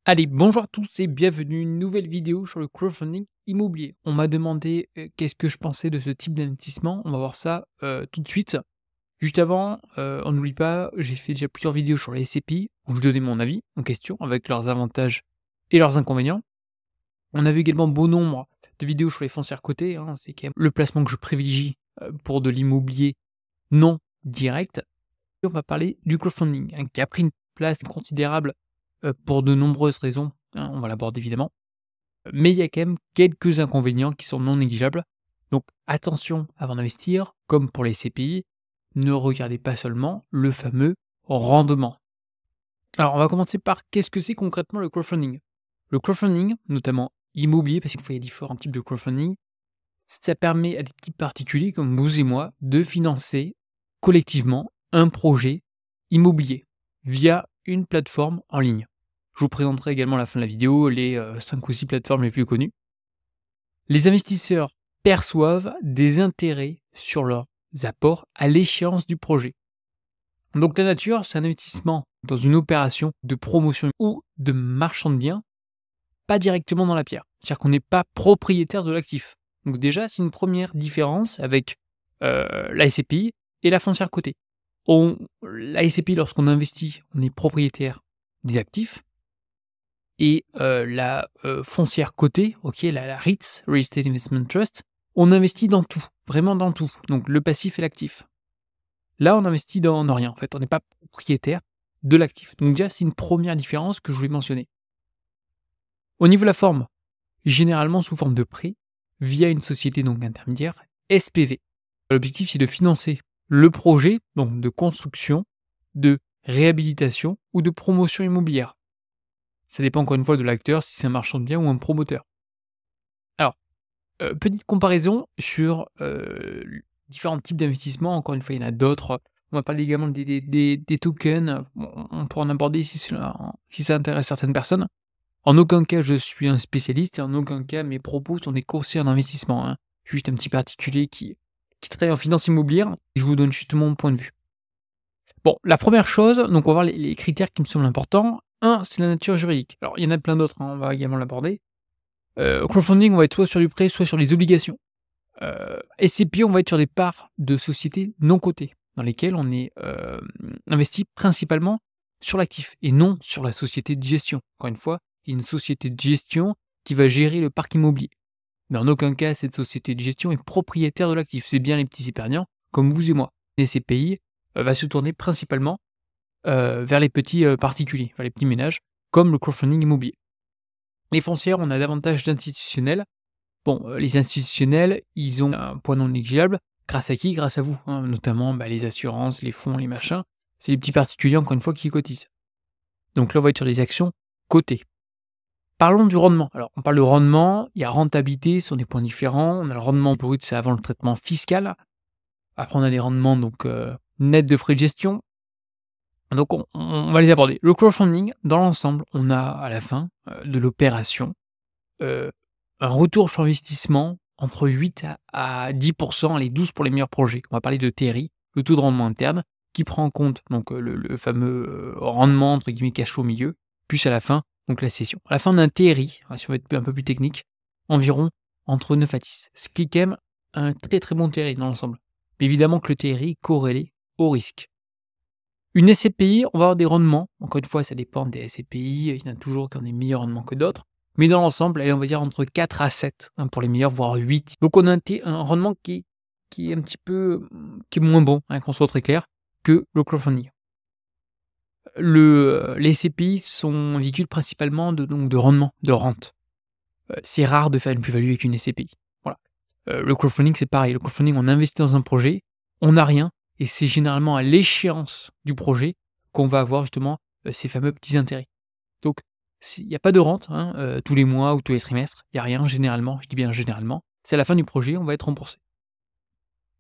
Allez, bonjour à tous et bienvenue, une nouvelle vidéo sur le crowdfunding immobilier. On m'a demandé qu'est-ce que je pensais de ce type d'investissement. On va voir ça tout de suite. Juste avant, on n'oublie pas, j'ai fait déjà plusieurs vidéos sur les SCPI où je donnais mon avis en question avec leurs avantages et leurs inconvénients. On a vu également bon nombre de vidéos sur les foncières cotées, hein, c'est quand même le placement que je privilégie pour de l'immobilier non direct. Et on va parler du crowdfunding, hein, qui a pris une place considérable pour de nombreuses raisons, hein, on va l'aborder évidemment. Mais il y a quand même quelques inconvénients qui sont non négligeables. Donc attention avant d'investir, comme pour les CPI, ne regardez pas seulement le fameux rendement. Alors on va commencer par qu'est-ce que c'est concrètement le crowdfunding? Le crowdfunding, notamment immobilier, parce qu'il faut y a différents types de crowdfunding, ça permet à des petits particuliers comme vous et moi de financer collectivement un projet immobilier via une plateforme en ligne. Je vous présenterai également à la fin de la vidéo les 5 ou 6 plateformes les plus connues. Les investisseurs perçoivent des intérêts sur leurs apports à l'échéance du projet. Donc la nature, c'est un investissement dans une opération de promotion ou de marchand de biens, pas directement dans la pierre. C'est-à-dire qu'on n'est pas propriétaire de l'actif. Donc déjà, c'est une première différence avec la SCPI et la foncière cotée. La SCPI, lorsqu'on investit, on est propriétaire des actifs. Et la foncière cotée, OK, la REITs, Real Estate Investment Trust, on investit dans tout, vraiment dans tout, donc le passif et l'actif. Là, on investit dans rien, en fait, on n'est pas propriétaire de l'actif. Donc déjà, c'est une première différence que je voulais mentionner. Au niveau de la forme, généralement sous forme de prêt, via une société donc intermédiaire, SPV. L'objectif, c'est de financer le projet, donc de construction, de réhabilitation ou de promotion immobilière. Ça dépend encore une fois de l'acteur, si c'est un marchand de biens ou un promoteur. Alors, petite comparaison sur différents types d'investissements. Encore une fois, il y en a d'autres. On va parler également des tokens. On pourra en aborder si ça intéresse certaines personnes. En aucun cas, je suis un spécialiste et en aucun cas, mes propos sont des conseils en investissement, hein. Juste un petit particulier qui travaille en finance immobilière. Et je vous donne juste mon point de vue. Bon, la première chose, donc on va voir les critères qui me semblent importants. Un, c'est la nature juridique. Alors, il y en a plein d'autres, hein, on va également l'aborder. Au crowdfunding, on va être soit sur du prêt, soit sur les obligations. SCPI, on va être sur des parts de sociétés non cotées, dans lesquelles on est investi principalement sur l'actif et non sur la société de gestion. Encore une fois, il y a une société de gestion qui va gérer le parc immobilier. Mais en aucun cas, cette société de gestion est propriétaire de l'actif. C'est bien les petits épargnants, comme vous et moi. Les SCPI va se tourner principalement vers les petits particuliers, vers les petits ménages, comme le crowdfunding immobilier. Les foncières, on a davantage d'institutionnels. Bon, les institutionnels, ils ont un poids non négligeable. Grâce à qui? Grâce à vous, hein, notamment les assurances, les fonds, les machins. C'est les petits particuliers, encore une fois, qui cotisent. Donc là, on va être sur des actions cotées. Parlons du rendement. Alors, on parle de rendement, il y a rentabilité, ce sont des points différents. On a le rendement brut, c'est avant le traitement fiscal. Après, on a des rendements donc nets de frais de gestion. Donc on va les aborder. Le crowdfunding, dans l'ensemble, on a à la fin de l'opération un retour sur investissement entre 8 à 10%, allez 12 pour les meilleurs projets. On va parler de TRI, le taux de rendement interne, qui prend en compte donc le fameux rendement entre guillemets cash au milieu, plus à la fin donc la cession. À la fin d'un TRI, si on veut être un peu plus technique, environ entre 9 à 10, ce qui est quand même un très très bon TRI dans l'ensemble. Mais évidemment que le TRI est corrélé au risque. Une SCPI, on va avoir des rendements. Encore une fois, ça dépend des SCPI. Il y en a toujours qui ont des meilleurs rendements que d'autres. Mais dans l'ensemble, allez, on va dire entre 4 à 7 hein, pour les meilleurs, voire 8. Donc on a un rendement qui est un petit peu qui est moins bon, hein, qu'on soit très clair, que le crowdfunding. Les SCPI sont véhiculent principalement de rendement, de rente. C'est rare de faire une plus-value avec une SCPI. Voilà. Le crowdfunding, c'est pareil. Le crowdfunding, on investit dans un projet, on n'a rien, et c'est généralement à l'échéance du projet qu'on va avoir justement ces fameux petits intérêts. Donc, il n'y a pas de rente hein, tous les mois ou tous les trimestres, il n'y a rien généralement, je dis bien généralement. C'est à la fin du projet, on va être remboursé.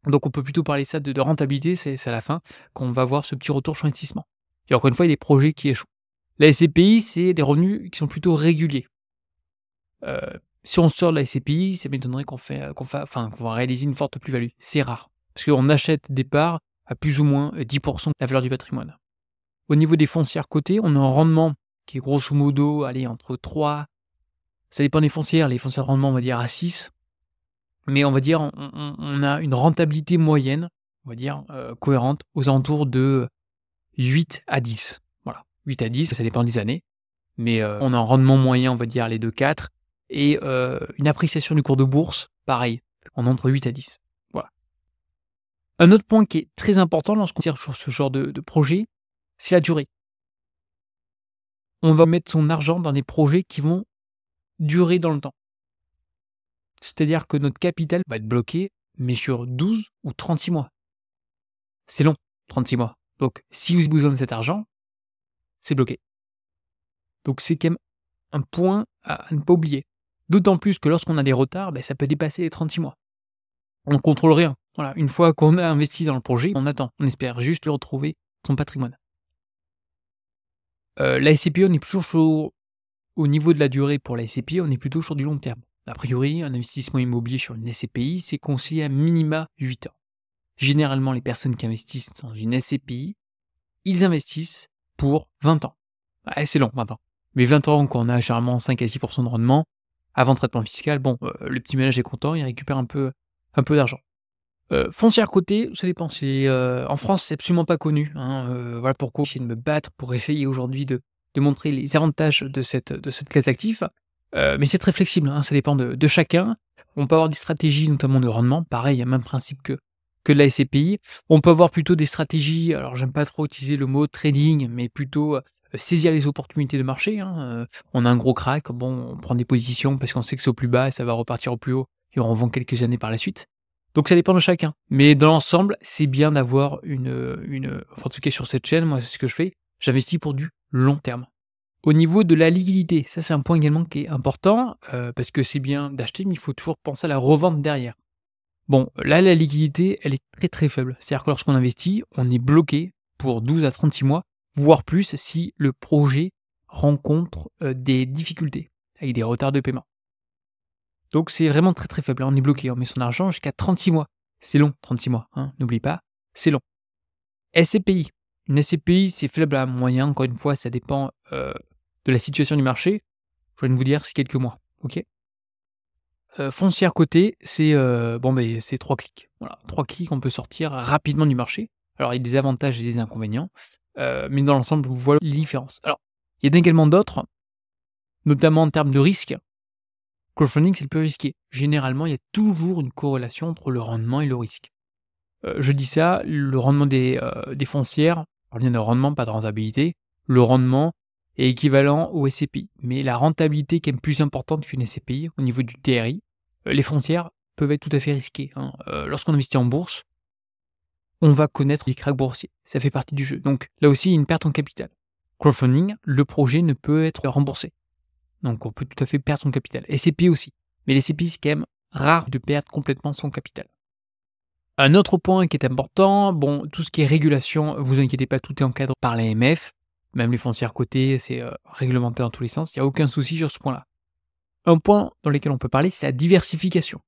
Donc on peut plutôt parler ça de rentabilité, c'est à la fin qu'on va voir ce petit retour sur investissement. Et encore une fois, il y a des projets qui échouent. La SCPI, c'est des revenus qui sont plutôt réguliers. Si on sort de la SCPI, ça m'étonnerait qu'on va réaliser une forte plus-value. C'est rare. Parce qu'on achète des parts à plus ou moins 10% de la valeur du patrimoine. Au niveau des foncières cotées, on a un rendement qui est grosso modo, allez, entre 3, ça dépend des foncières, les foncières de rendement, on va dire à 6, mais on va dire, on a une rentabilité moyenne, on va dire, cohérente, aux alentours de 8 à 10. Voilà, 8 à 10, ça dépend des années, mais on a un rendement moyen, on va dire, les 2-4 et une appréciation du cours de bourse, pareil, en entre 8 à 10. Voilà. Un autre point qui est très important lorsqu'on tire sur ce genre de projet, c'est la durée. On va mettre son argent dans des projets qui vont durer dans le temps. C'est-à-dire que notre capital va être bloqué, mais sur 12 ou 36 mois. C'est long, 36 mois. Donc, si vous avez besoin de cet argent, c'est bloqué. Donc, c'est quand même un point à ne pas oublier. D'autant plus que lorsqu'on a des retards, ça peut dépasser les 36 mois. On ne contrôle rien. Voilà, une fois qu'on a investi dans le projet, on attend. On espère juste retrouver son patrimoine. La SCPI, on est toujours au niveau de la durée pour la SCPI, on est plutôt sur du long terme. A priori, un investissement immobilier sur une SCPI, c'est conseillé à minima 8 ans. Généralement, les personnes qui investissent dans une SCPI, ils investissent pour 20 ans. Ouais, c'est long, 20 ans. Mais 20 ans, quand on a généralement 5 à 6 % de rendement, avant traitement fiscal, le petit ménage est content, il récupère un peu d'argent. Foncière cotée, ça dépend. En France, c'est absolument pas connu, hein, voilà pourquoi j'essaie de me battre pour essayer aujourd'hui de montrer les avantages de cette classe d'actifs. Mais c'est très flexible, hein, ça dépend de chacun. On peut avoir des stratégies, notamment de rendement, pareil, il y a le même principe que la SCPI. On peut avoir plutôt des stratégies, alors j'aime pas trop utiliser le mot trading, mais plutôt, saisir les opportunités de marché, hein, on a un gros crack, on prend des positions parce qu'on sait que c'est au plus bas et ça va repartir au plus haut et on revend quelques années par la suite. Donc ça dépend de chacun. Mais dans l'ensemble, c'est bien d'avoir enfin en tout cas sur cette chaîne, moi c'est ce que je fais, j'investis pour du long terme. Au niveau de la liquidité, ça c'est un point également qui est important, parce que c'est bien d'acheter, mais il faut toujours penser à la revente derrière. Bon, là la liquidité, elle est très, très faible. C'est-à-dire que lorsqu'on investit, on est bloqué pour 12 à 36 mois, voire plus si le projet rencontre, des difficultés, avec des retards de paiement. Donc c'est vraiment très, très faible, hein. On est bloqué, on met son argent jusqu'à 36 mois. C'est long, 36 mois, hein, n'oublie pas, c'est long. SCPI. Une SCPI, c'est faible à moyen, encore une fois, ça dépend, de la situation du marché. Je viens de vous dire, c'est quelques mois, OK? Foncière cotée, c'est 3 clics. Voilà, 3 clics, on peut sortir rapidement du marché. Alors il y a des avantages et des inconvénients, mais dans l'ensemble, vous voilà les différences. Alors, il y en a également d'autres, notamment en termes de risque. Crowdfunding, c'est le plus risqué. Généralement, il y a toujours une corrélation entre le rendement et le risque. Je dis ça, le rendement des foncières, on bien de rendement, pas de rentabilité. Le rendement est équivalent au SCPI, mais la rentabilité est quand même plus importante qu'une SCPI au niveau du TRI. Les foncières peuvent être tout à fait risquées, hein. Lorsqu'on investit en bourse, on va connaître des cracks boursiers. Ça fait partie du jeu. Donc là aussi, il y a une perte en capital. Crowdfunding, le projet ne peut être remboursé. Donc on peut tout à fait perdre son capital. SCPI aussi. Mais les SCPI, c'est quand même rare de perdre complètement son capital. Un autre point qui est important, tout ce qui est régulation, vous inquiétez pas, tout est encadré par l'AMF. Même les foncières cotées, c'est réglementé dans tous les sens. Il n'y a aucun souci sur ce point-là. Un point dans lequel on peut parler, c'est la diversification.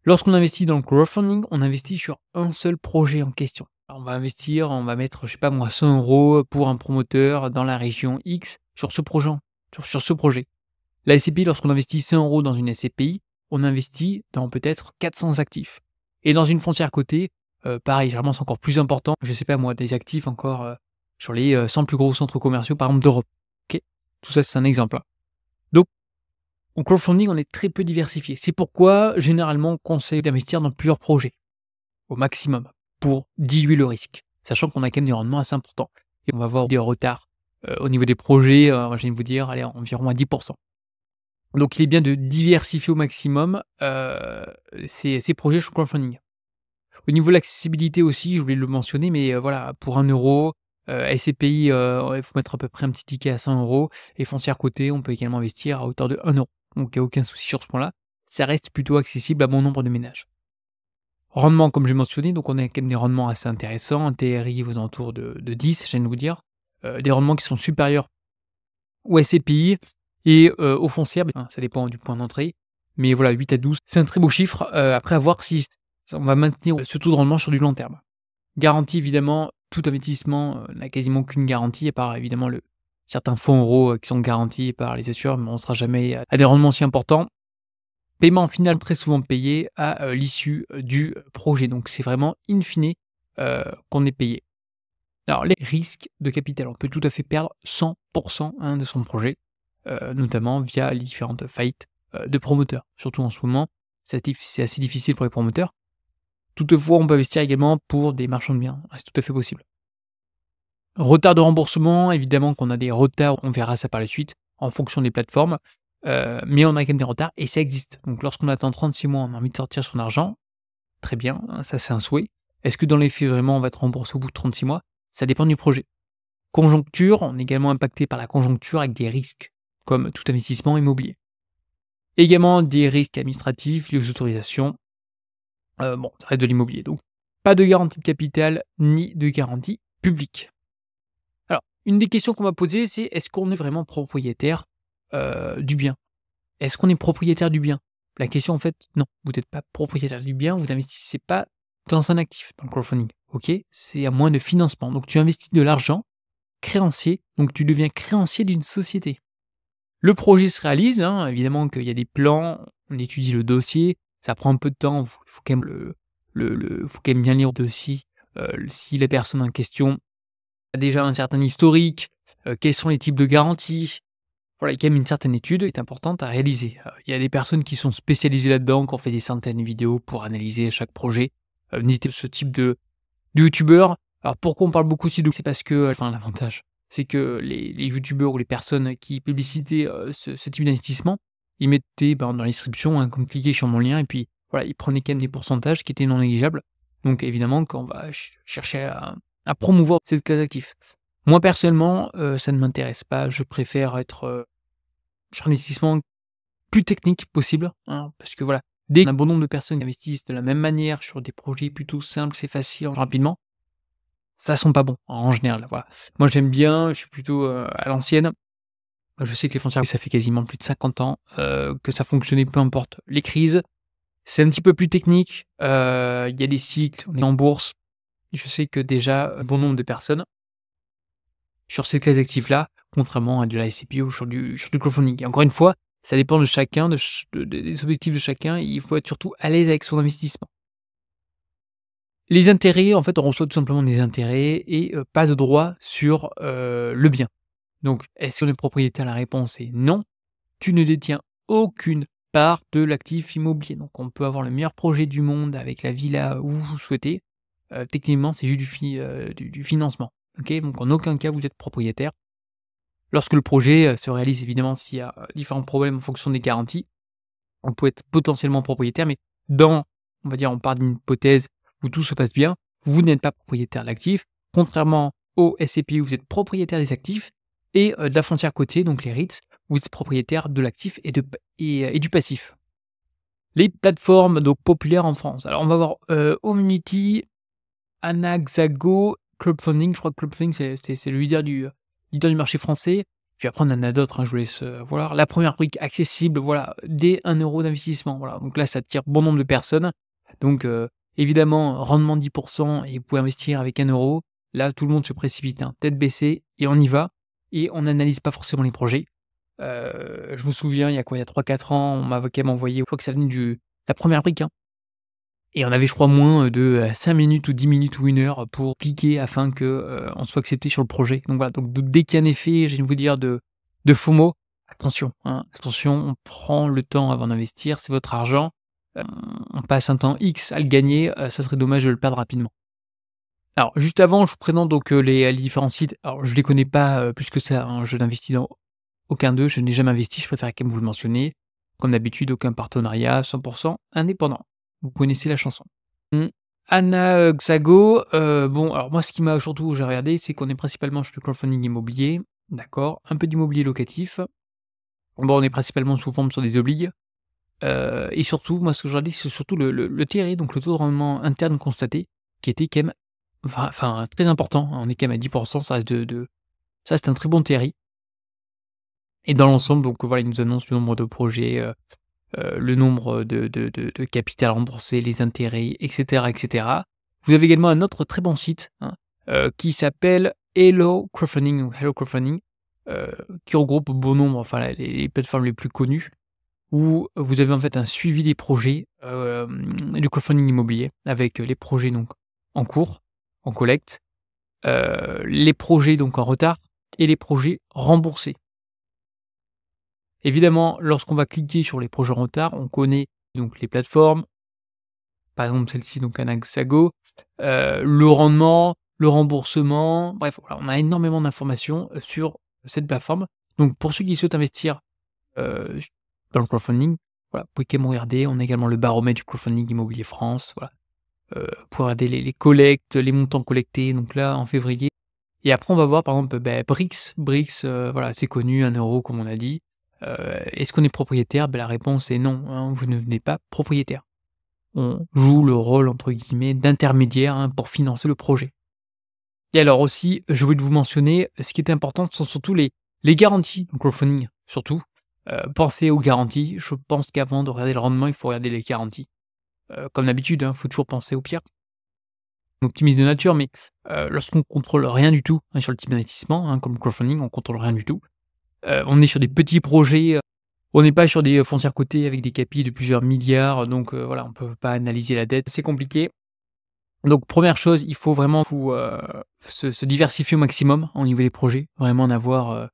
Lorsqu'on investit dans le crowdfunding, on investit sur un seul projet en question. Alors, on va mettre, je sais pas moi, 100 € pour un promoteur dans la région X sur ce projet. Sur ce projet. La SCPI, lorsqu'on investit 100 € dans une SCPI, on investit dans peut-être 400 actifs. Et dans une foncière cotée, pareil, généralement c'est encore plus important. Je sais pas moi, des actifs encore sur les 100 plus gros centres commerciaux, par exemple, d'Europe. OK? Tout ça, c'est un exemple, hein. Donc, en crowdfunding, on est très peu diversifié. C'est pourquoi, généralement, on conseille d'investir dans plusieurs projets, au maximum, pour diluer le risque, sachant qu'on a quand même des rendements assez importants. Et on va avoir des retards au niveau des projets, je viens de vous dire, allez, environ à 10 %. Donc il est bien de diversifier au maximum, ces projets sur crowdfunding. Au niveau de l'accessibilité aussi, je voulais le mentionner, mais voilà, pour 1 €, SCPI, il faut mettre à peu près un petit ticket à 100 € et foncière cotée, on peut également investir à hauteur de 1 €. Donc il y a aucun souci sur ce point-là. Ça reste plutôt accessible à bon nombre de ménages. Rendement, comme j'ai mentionné, donc on a quand même des rendements assez intéressants, un TRI aux alentours de 10, je viens de vous dire, des rendements qui sont supérieurs aux SCPI et aux foncières, ça dépend du point d'entrée, mais voilà, 8 à 12, c'est un très beau chiffre, après à voir si on va maintenir ce taux de rendement sur du long terme. Garantie évidemment, tout investissement n'a quasiment aucune garantie, à part évidemment le certains fonds euros qui sont garantis par les assureurs, mais on ne sera jamais à des rendements aussi importants. Paiement final très souvent payé à l'issue du projet. Donc c'est vraiment in fine qu'on est payé. Alors les risques de capital, on peut tout à fait perdre 100 hein, de son projet, notamment via les différentes faillites de promoteurs. Surtout en ce moment, c'est assez difficile pour les promoteurs. Toutefois, on peut investir également pour des marchands de biens, c'est tout à fait possible. Retard de remboursement, évidemment qu'on a des retards, on verra ça par la suite, en fonction des plateformes, mais on a quand même des retards et ça existe. Donc lorsqu'on attend 36 mois, on a envie de sortir son argent, très bien, hein, ça c'est un souhait. Est-ce que dans les faits, vraiment, on va être remboursé au bout de 36 mois? Ça dépend du projet. Conjoncture, on est également impacté par la conjoncture avec des risques, comme tout investissement immobilier. Également des risques administratifs liés aux autorisations. Bon, ça reste de l'immobilier, donc pas de garantie de capital ni de garantie publique. Alors, une des questions qu'on va poser, c'est est-ce qu'on est vraiment propriétaire du bien? Est-ce qu'on est propriétaire du bien? La question, en fait, non, vous n'êtes pas propriétaire du bien, vous n'investissez pas dans un actif, dans le crowdfunding, ok? C'est un moyen de financement. Donc, tu investis de l'argent, créancier, donc tu deviens créancier d'une société. Le projet se réalise, hein, évidemment qu'il y a des plans, on étudie le dossier, ça prend un peu de temps, il faut quand même faut quand même bien lire le dossier, si la personne en question a déjà un certain historique, quels sont les types de garanties. Voilà, il y a quand même une certaine étude qui est importante à réaliser. Il y a des personnes qui sont spécialisées là-dedans, qui ont fait des centaines de vidéos pour analyser chaque projet. N'hésitez pas ce type de youtubeur. Alors pourquoi on parle beaucoup aussi de c'est parce que, enfin l'avantage, c'est que les youtubeurs ou les personnes qui publicitaient, ce type d'investissement, ils mettaient, dans la description, hein, comme cliquez sur mon lien et puis voilà, ils prenaient quand même des pourcentages qui étaient non négligeables. Donc évidemment qu'on va chercher à promouvoir cette classe d'actifs. Moi personnellement, ça ne m'intéresse pas. Je préfère être, sur un investissement plus technique possible, hein, parce que voilà, dès qu'un bon nombre de personnes investissent de la même manière sur des projets plutôt simples, c'est facile, rapidement, ça sent pas bon, en général, voilà. Moi j'aime bien, je suis plutôt, à l'ancienne. Je sais que les foncières, ça fait quasiment plus de 50 ans, que ça fonctionnait, peu importe les crises. C'est un petit peu plus technique, il y a des cycles, on est en bourse. Je sais que déjà, un bon nombre de personnes sur ces classe d'actifs-là, contrairement à de la SCPI ou sur du crowdfunding. Et encore une fois, ça dépend de chacun, des objectifs de chacun. Il faut être surtout à l'aise avec son investissement. Les intérêts, en fait, on reçoit tout simplement des intérêts et pas de droit sur le bien. Donc, est-ce qu'on est propriétaire? La réponse est non. Tu ne détiens aucune part de l'actif immobilier. Donc, on peut avoir le meilleur projet du monde avec la villa où vous souhaitez. Techniquement, c'est juste du financement. Ok, donc, en aucun cas, vous êtes propriétaire. Lorsque le projet se réalise, évidemment, s'il y a différents problèmes en fonction des garanties, on peut être potentiellement propriétaire, mais on va dire, on part d'une hypothèse où tout se passe bien, vous n'êtes pas propriétaire de l'actif, contrairement au SCPI où vous êtes propriétaire des actifs et de la frontière côtier, donc les REITs, vous êtes propriétaire de l'actif et du passif. Les plateformes donc populaires en France. Alors on va voir Homunity, Anaxago, Clubfunding. Je crois que Clubfunding c'est le leader du marché français. Puis après on en a d'autres, hein, je vous laisse voir. La première brique accessible, voilà, dès 1 € d'investissement. Voilà, donc là ça attire bon nombre de personnes. Donc évidemment, rendement 10 et vous pouvez investir avec 1 €. Là, tout le monde se précipite, hein, tête baissée et on y va et on n'analyse pas forcément les projets. Je me souviens, il y a quoi? Il y a 3-4 ans, on m'avait quand même envoyé, je crois que ça venait la première brique, hein, et on avait, je crois, moins de 5 minutes ou 10 minutes ou 1 heure pour cliquer afin que, on soit accepté sur le projet. Donc voilà, donc dès qu'il y a un effet, j'ai envie de vous dire de FOMO, attention, hein, attention, on prend le temps avant d'investir, c'est votre argent, on passe un temps X à le gagner, ça serait dommage de le perdre rapidement. Alors juste avant, je vous présente donc, les différents sites. Alors je les connais pas, plus que ça, hein, je n'investis dans aucun d'eux, je n'ai jamais investi, je préfère quand même vous le mentionner. Comme d'habitude, aucun partenariat, 100 indépendant. Vous connaissez la chanson. Mmh. Anaxago, bon, alors moi, ce qui m'a surtout j'ai regardé, c'est qu'on est principalement sur du crowdfunding immobilier, d'accord, un peu d'immobilier locatif. Bon, on est principalement sous forme sur des obligues, et surtout, moi, ce que je regardais, c'est surtout le TRI, donc le taux de rendement interne constaté, qui était quand même enfin très important. On est quand même à 10, ça reste ça reste un très bon TRI. Et dans l'ensemble, donc voilà, ils nous annoncent le nombre de projets, le nombre de capital remboursé, les intérêts, et cetera, et cetera. Vous avez également un autre très bon site, hein, qui s'appelle Hello Crowdfunding ou Hello Crowdfunding. qui regroupe bon nombre, enfin les plateformes les plus connues, où vous avez en fait un suivi des projets, du crowdfunding immobilier avec les projets donc en cours, en collecte, les projets donc en retard et les projets remboursés. Évidemment, lorsqu'on va cliquer sur les projets en retard, on connaît donc les plateformes, par exemple celle-ci donc Anaxago, le rendement, le remboursement, bref, voilà, on a énormément d'informations, sur cette plateforme. Donc pour ceux qui souhaitent investir, j dans le crowdfunding, voilà, vous pouvez quand même regarder. On a également le baromètre du crowdfunding immobilier France, voilà. Vous pouvez regarder les collectes, les montants collectés, donc là en février et après on va voir par exemple, Brix. Brix, voilà, c'est connu, 1 € comme on a dit. Est-ce qu'on est propriétaire? La réponse est non, hein, vous ne venez pas propriétaire. On joue le rôle entre guillemets «d'intermédiaire», hein, pour financer le projet. Et alors aussi, j'ai oublié de vous mentionner, ce qui est important, ce sont surtout les garanties donc crowdfunding, surtout. Pensez aux garanties. Je pense qu'avant de regarder le rendement, il faut regarder les garanties. Comme d'habitude, hein, faut toujours penser au pire. On optimise de nature, mais lorsqu'on contrôle rien du tout, hein, sur le type d'investissement, hein, comme le crowdfunding, on contrôle rien du tout. On est sur des petits projets, on n'est pas sur des foncières cotées avec des capis de plusieurs milliards, donc voilà, on peut pas analyser la dette, c'est compliqué. Donc première chose, il faut vraiment se diversifier au maximum au niveau des projets, vraiment en avoir,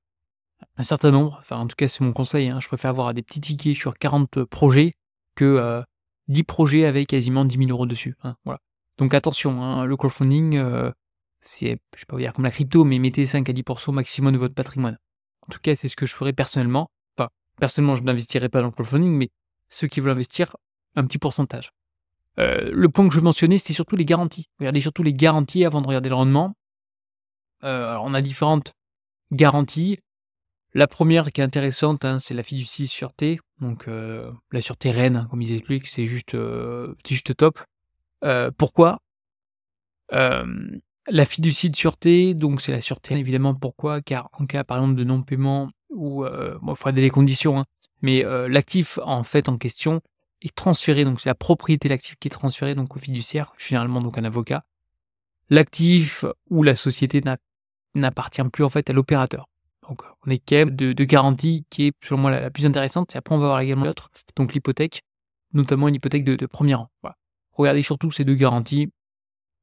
un certain nombre. Enfin, en tout cas, c'est mon conseil, hein. Je préfère avoir des petits tickets sur 40 projets que, 10 projets avec quasiment 10 000 € dessus, hein, voilà. Donc attention, hein, le crowdfunding, c'est je vais pas vous dire comme la crypto, mais mettez 5 à 10 maximum de votre patrimoine. En tout cas, c'est ce que je ferais personnellement. Enfin, personnellement, je n'investirais pas dans le crowdfunding, mais ceux qui veulent investir, un petit pourcentage. Le point que je mentionnais, c'était surtout les garanties. Regardez surtout les garanties avant de regarder le rendement. Alors on a différentes garanties. La première qui est intéressante, hein, c'est la fiducie sûreté, donc la sûreté reine, hein, comme ils expliquent, c'est juste top. Pourquoi? La fiducie de sûreté, donc c'est la sûreté évidemment, pourquoi? Car en cas, par exemple, de non-paiement ou bon, il faut regarder les conditions, hein, mais l'actif, en fait, en question est transféré, donc c'est la propriété de l'actif qui est transférée donc au fiduciaire, généralement donc un avocat. L'actif ou la société n'appartient plus, en fait, à l'opérateur. Donc on est quand même de garantie qui est, selon moi, la plus intéressante et après on va voir également l'autre, donc l'hypothèque, notamment une hypothèque de 1er rang, voilà. Regardez surtout ces 2 garanties.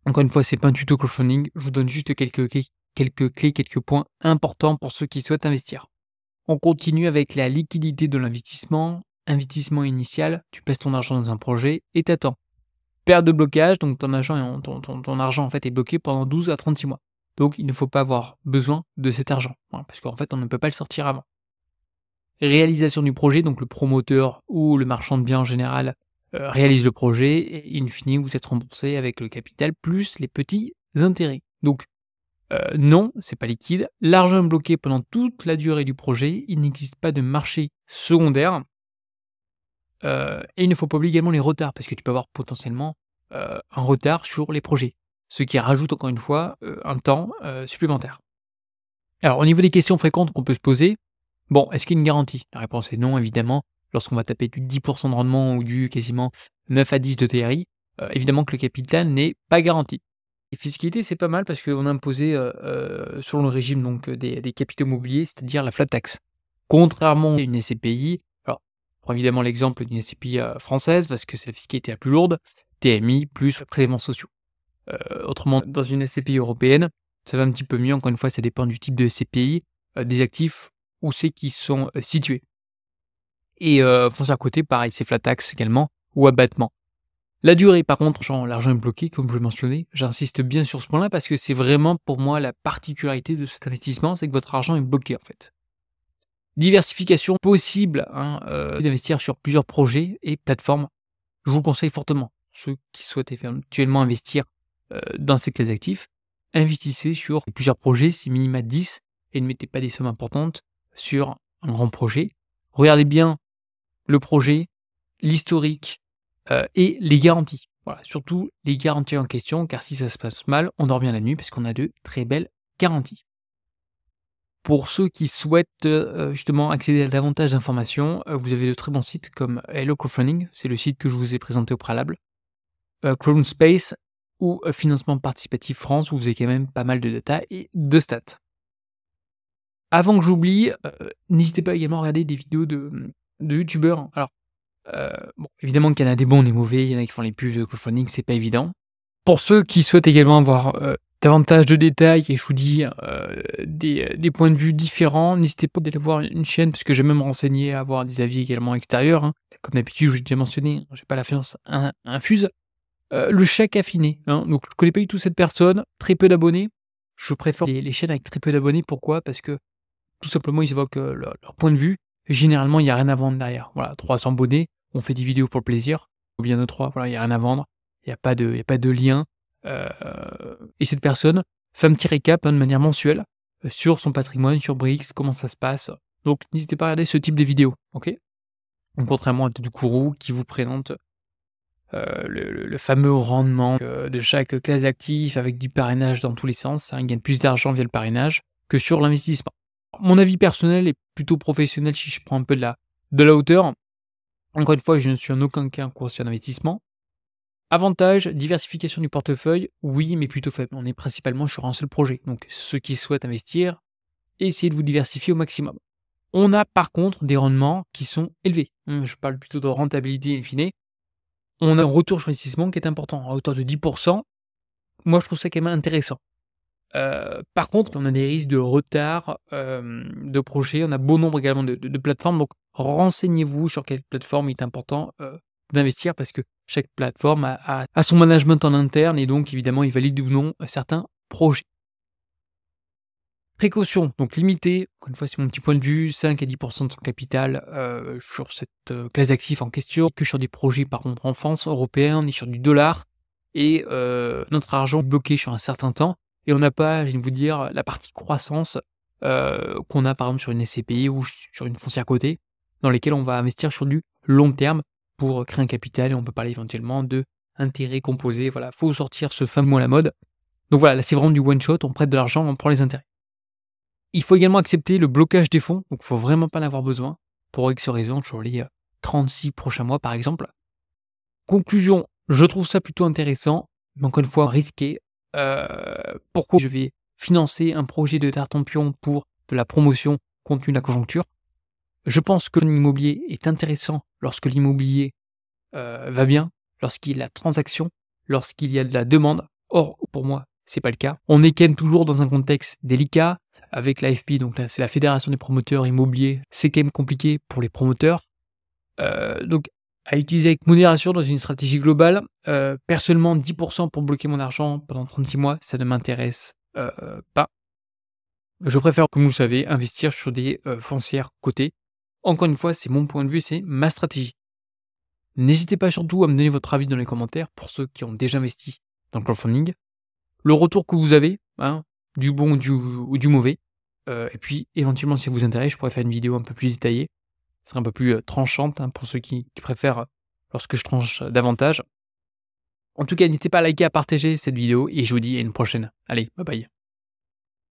Encore une fois, c'est pas un tuto crowdfunding, je vous donne juste quelques clés, quelques points importants pour ceux qui souhaitent investir. On continue avec la liquidité de l'investissement. Investissement initial, tu places ton argent dans un projet et tu attends. Période de blocage, donc ton argent en fait est bloqué pendant 12 à 36 mois. Donc il ne faut pas avoir besoin de cet argent, voilà, parce qu'en fait on ne peut pas le sortir avant. Réalisation du projet, donc le promoteur ou le marchand de biens en général, réalise le projet et in fine vous êtes remboursé avec le capital plus les petits intérêts. Donc non, c'est pas liquide. L'argent est bloqué pendant toute la durée du projet. Il n'existe pas de marché secondaire, et il ne faut pas oublier également les retards parce que tu peux avoir potentiellement, un retard sur les projets. Ce qui rajoute encore une fois, un temps, supplémentaire. Alors au niveau des questions fréquentes qu'on peut se poser, bon, est-ce qu'il y a une garantie? La réponse est non évidemment. Lorsqu'on va taper du 10 de rendement ou du quasiment 9 à 10 de TRI, évidemment que le capital n'est pas garanti. Et fiscalité, c'est pas mal parce qu'on a imposé, selon le régime donc, des capitaux mobiliers, c'est-à-dire la flat tax. Contrairement à une SCPI, alors je prends évidemment l'exemple d'une SCPI, française parce que c'est la fiscalité la plus lourde, TMI plus prélèvements sociaux. Autrement, dans une SCPI européenne, ça va un petit peu mieux. Encore une fois, ça dépend du type de SCPI, des actifs, où c'est qu'ils sont, situés. Et foncière cotée, pareil, c'est flat tax également ou abattement. La durée, par contre, genre l'argent est bloqué, comme je le mentionnais, j'insiste bien sur ce point-là parce que c'est vraiment pour moi la particularité de cet investissement, c'est que votre argent est bloqué en fait. Diversification possible, hein, d'investir sur plusieurs projets et plateformes. Je vous le conseille fortement. Ceux qui souhaitent éventuellement investir dans ces classes d'actifs, investissez sur plusieurs projets, c'est minima 10 et ne mettez pas des sommes importantes sur un grand projet. Regardez bien le projet, l'historique, et les garanties. Voilà, surtout les garanties en question, car si ça se passe mal, on dort bien la nuit parce qu'on a de très belles garanties. Pour ceux qui souhaitent, justement accéder à davantage d'informations, vous avez de très bons sites comme Hello Crowdfunding, c'est le site que je vous ai présenté au préalable, Crowdspace ou Financement Participatif France, où vous avez quand même pas mal de data et de stats. Avant que j'oublie, n'hésitez pas également à regarder des vidéos de youtubeurs. Alors, bon, évidemment qu'il y en a des bons, des mauvais, il y en a qui font les pubs de crowdfunding, c'est pas évident. Pour ceux qui souhaitent également avoir, davantage de détails et je vous dis, des points de vue différents, n'hésitez pas d'aller voir une chaîne parce que je vais même me renseigner, avoir des avis également extérieurs, hein. Comme d'habitude, je vous l'ai déjà mentionné, j'ai pas la finance infuse. Le Chat Caffiné, hein, donc je connais pas du tout cette personne, très peu d'abonnés. Je préfère les chaînes avec très peu d'abonnés. Pourquoi? Parce que tout simplement, ils évoquent, leur point de vue et généralement, il y a rien à vendre derrière. Voilà, 300 abonnés, on fait des vidéos pour le plaisir ou bien 2-3, voilà, il y a rien à vendre. Il y a pas de lien, heu et cette personne fait un petit récap, hein, de manière mensuelle, sur son patrimoine, sur Brix, comment ça se passe. Donc n'hésitez pas à regarder ce type de vidéo, OK? Donc contrairement à Tadoukourou qui vous présente, le fameux rendement, de chaque classe d'actifs avec du parrainage dans tous les sens, hein. Ils gagnent plus d'argent via le parrainage que sur l'investissement. Mon avis personnel est plutôt professionnel si je prends un peu de la hauteur. Encore une fois, je ne suis en aucun cas un courtier en investissement. Avantage, diversification du portefeuille, oui, mais plutôt faible. On est principalement sur un seul projet. Donc ceux qui souhaitent investir, essayez de vous diversifier au maximum. On a par contre des rendements qui sont élevés. Je parle plutôt de rentabilité in fine. On a un retour sur investissement qui est important, à hauteur de 10. Moi, je trouve ça quand même intéressant. Par contre, on a des risques de retard, de projet. On a bon nombre également de plateformes, donc renseignez-vous sur quelle plateforme il est important, d'investir parce que chaque plateforme a son management en interne et donc évidemment, il valide ou non, certains projets. Précaution, donc limiter, encore une fois, c'est mon petit point de vue, 5 à 10 de son capital, sur cette, classe d'actifs en question, que sur des projets par contre en France, européens, on est sur du dollar et notre argent bloqué sur un certain temps et on n'a pas, je viens de vous dire, la partie croissance, qu'on a par exemple sur une SCPI ou sur une foncière cotée, dans lesquelles on va investir sur du long terme pour créer un capital et on peut parler éventuellement d'intérêts composés. Voilà, faut sortir ce fameux mot à la mode. Donc voilà, là c'est vraiment du one shot, on prête de l'argent, on prend les intérêts. Il faut également accepter le blocage des fonds, donc il faut vraiment pas en avoir besoin pour X raisons sur les, 36 prochains mois par exemple. Conclusion, je trouve ça plutôt intéressant, mais encore une fois risqué. Pourquoi je vais financer un projet de Tartampion pour de la promotion compte tenu de la conjoncture? Je pense que l'immobilier est intéressant lorsque l'immobilier, va bien, lorsqu'il y a de la transaction, lorsqu'il y a de la demande. Or, pour moi, c'est pas le cas. On est quand même toujours dans un contexte délicat avec l'AFP, donc là, c'est la Fédération des promoteurs immobiliers. C'est quand même compliqué pour les promoteurs. Donc à utiliser avec modération dans une stratégie globale. Personnellement, 10 pour bloquer mon argent pendant 36 mois, ça ne m'intéresse, pas. Je préfère, comme vous le savez, investir sur des, foncières cotées. Encore une fois, c'est mon point de vue, c'est ma stratégie. N'hésitez pas surtout à me donner votre avis dans les commentaires pour ceux qui ont déjà investi dans le crowdfunding. Le retour que vous avez, hein, du bon ou du mauvais. Et puis éventuellement si ça vous intéresse, je pourrais faire une vidéo un peu plus détaillée. Ce serait un peu plus, tranchante, hein, pour ceux qui préfèrent, lorsque je tranche davantage. En tout cas, n'hésitez pas à liker, à partager cette vidéo et je vous dis à une prochaine. Allez, bye bye.